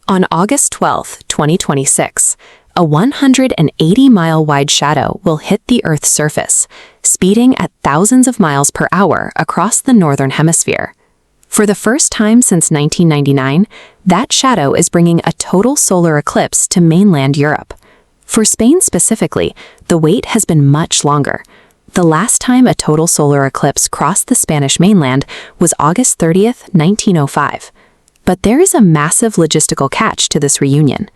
On August 12, 2026, a 180-mile-wide shadow will hit the Earth's surface, speeding at thousands of miles per hour across the Northern Hemisphere. For the first time since 1999, that shadow is bringing a total solar eclipse to mainland Europe. For Spain specifically, the wait has been much longer. The last time a total solar eclipse crossed the Spanish mainland was August 30th, 1905. But there is a massive logistical catch to this reunion.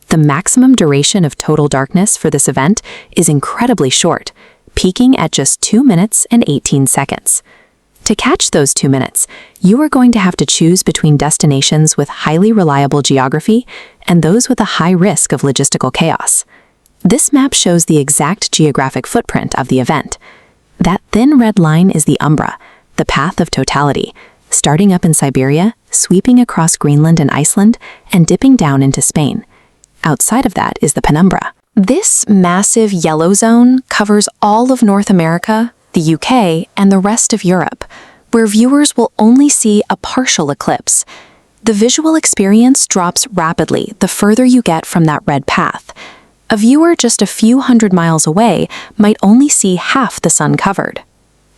The maximum duration of total darkness for this event is incredibly short, peaking at just 2 minutes and 18 seconds. To catch those 2 minutes, you are going to have to choose between destinations with highly reliable geography and those with a high risk of logistical chaos. This map shows the exact geographic footprint of the event. That thin red line is the umbra, the path of totality, starting up in Siberia, sweeping across Greenland and Iceland, and dipping down into Spain. Outside of that is the penumbra. This massive yellow zone covers all of North America, the UK, and the rest of Europe, where viewers will only see a partial eclipse. The visual experience drops rapidly the further you get from that red path. A viewer just a few hundred miles away might only see half the sun covered.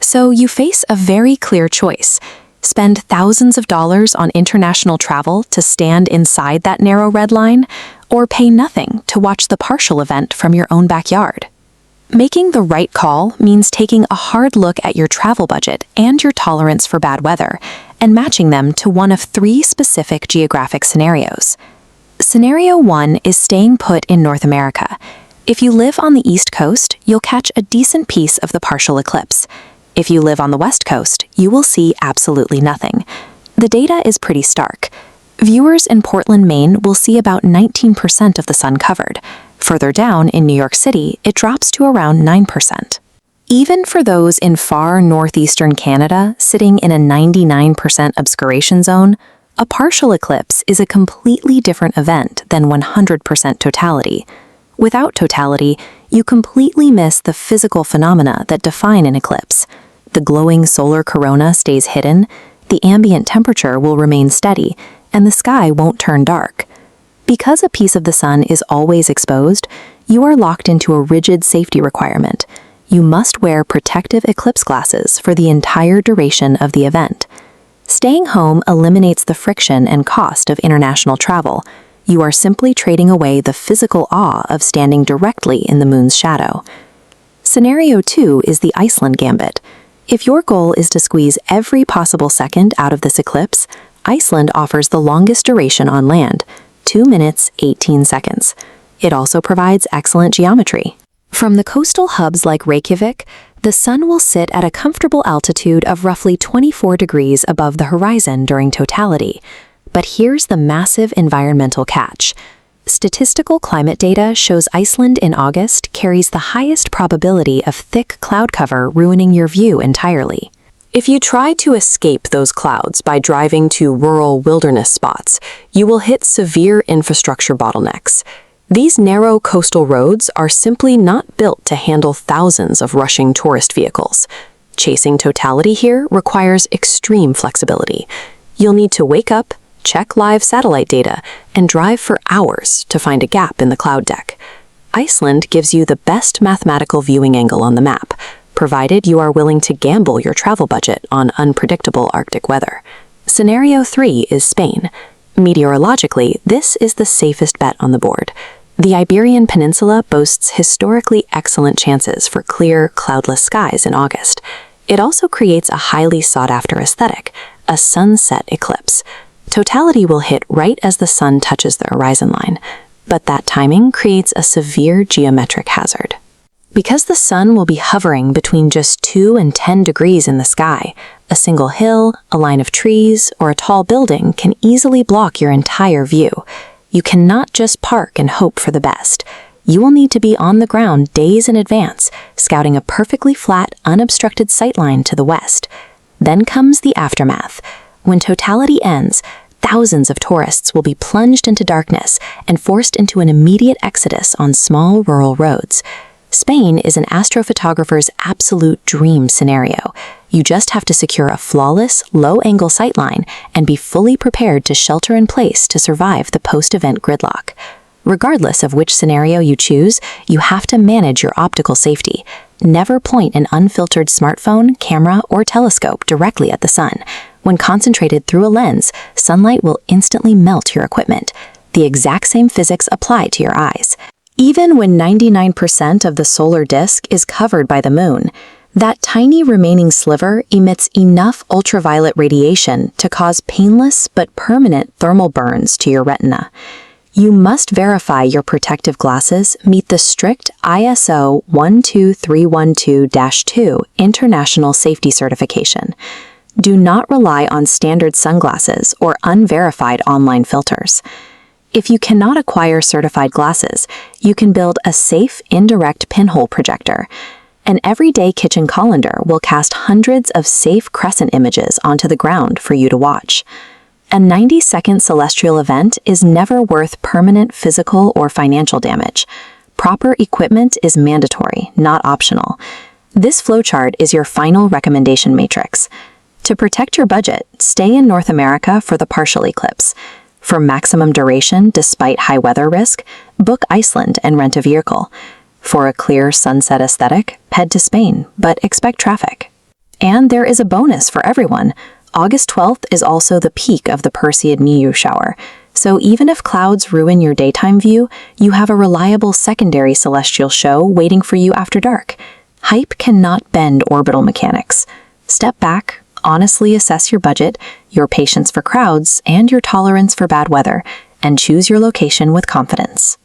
So you face a very clear choice. Spend thousands of dollars on international travel to stand inside that narrow red line, or pay nothing to watch the partial event from your own backyard. Making the right call means taking a hard look at your travel budget and your tolerance for bad weather, and matching them to one of 3 specific geographic scenarios. Scenario 1 is staying put in North America. If you live on the East Coast, you'll catch a decent piece of the partial eclipse. If you live on the West Coast, you will see absolutely nothing. The data is pretty stark. Viewers in Portland, Maine will see about 19% of the sun covered. Further down in New York City, it drops to around 9%. Even for those in far northeastern Canada sitting in a 99% obscuration zone, a partial eclipse is a completely different event than 100% totality. Without totality, you completely miss the physical phenomena that define an eclipse. The glowing solar corona stays hidden, the ambient temperature will remain steady, and the sky won't turn dark. Because a piece of the sun is always exposed, you are locked into a rigid safety requirement. You must wear protective eclipse glasses for the entire duration of the event. Staying home eliminates the friction and cost of international travel. You are simply trading away the physical awe of standing directly in the moon's shadow. Scenario 2 is the Iceland gambit. If your goal is to squeeze every possible second out of this eclipse, Iceland offers the longest duration on land, 2 minutes, 18 seconds. It also provides excellent geometry. From the coastal hubs like Reykjavik, the sun will sit at a comfortable altitude of roughly 24 degrees above the horizon during totality. But here's the massive environmental catch. Statistical climate data shows Iceland in August carries the highest probability of thick cloud cover ruining your view entirely. If you try to escape those clouds by driving to rural wilderness spots, you will hit severe infrastructure bottlenecks. These narrow coastal roads are simply not built to handle thousands of rushing tourist vehicles. Chasing totality here requires extreme flexibility. You'll need to wake up, check live satellite data, and drive for hours to find a gap in the cloud deck. Iceland gives you the best mathematical viewing angle on the map, provided you are willing to gamble your travel budget on unpredictable Arctic weather. Scenario 3 is Spain. Meteorologically, this is the safest bet on the board. The Iberian Peninsula boasts historically excellent chances for clear, cloudless skies in August. It also creates a highly sought-after aesthetic, a sunset eclipse. Totality will hit right as the sun touches the horizon line, but that timing creates a severe geometric hazard. Because the sun will be hovering between just 2 and 10 degrees in the sky, a single hill, a line of trees, or a tall building can easily block your entire view. You cannot just park and hope for the best. You will need to be on the ground days in advance, scouting a perfectly flat, unobstructed sightline to the west. Then comes the aftermath. When totality ends, thousands of tourists will be plunged into darkness and forced into an immediate exodus on small rural roads. Spain is an astrophotographer's absolute dream scenario. You just have to secure a flawless, low-angle sightline and be fully prepared to shelter in place to survive the post-event gridlock. Regardless of which scenario you choose, you have to manage your optical safety. Never point an unfiltered smartphone, camera, or telescope directly at the sun. When concentrated through a lens, sunlight will instantly melt your equipment. The exact same physics apply to your eyes. Even when 99% of the solar disk is covered by the moon, that tiny remaining sliver emits enough ultraviolet radiation to cause painless but permanent thermal burns to your retina. You must verify your protective glasses meet the strict ISO 12312-2 international safety certification. Do not rely on standard sunglasses or unverified online filters. If you cannot acquire certified glasses, you can build a safe indirect pinhole projector. An everyday kitchen colander will cast hundreds of safe crescent images onto the ground for you to watch. A 90-second celestial event is never worth permanent physical or financial damage. Proper equipment is mandatory, not optional. This flowchart is your final recommendation matrix. To protect your budget, stay in North America for the partial eclipse. For maximum duration despite high weather risk, book Iceland and rent a vehicle. For a clear sunset aesthetic, head to Spain, but expect traffic. And there is a bonus for everyone. August 12th is also the peak of the Perseid meteor shower, so even if clouds ruin your daytime view, you have a reliable secondary celestial show waiting for you after dark. Hype cannot bend orbital mechanics. Step back, honestly assess your budget, your patience for crowds, and your tolerance for bad weather, and choose your location with confidence.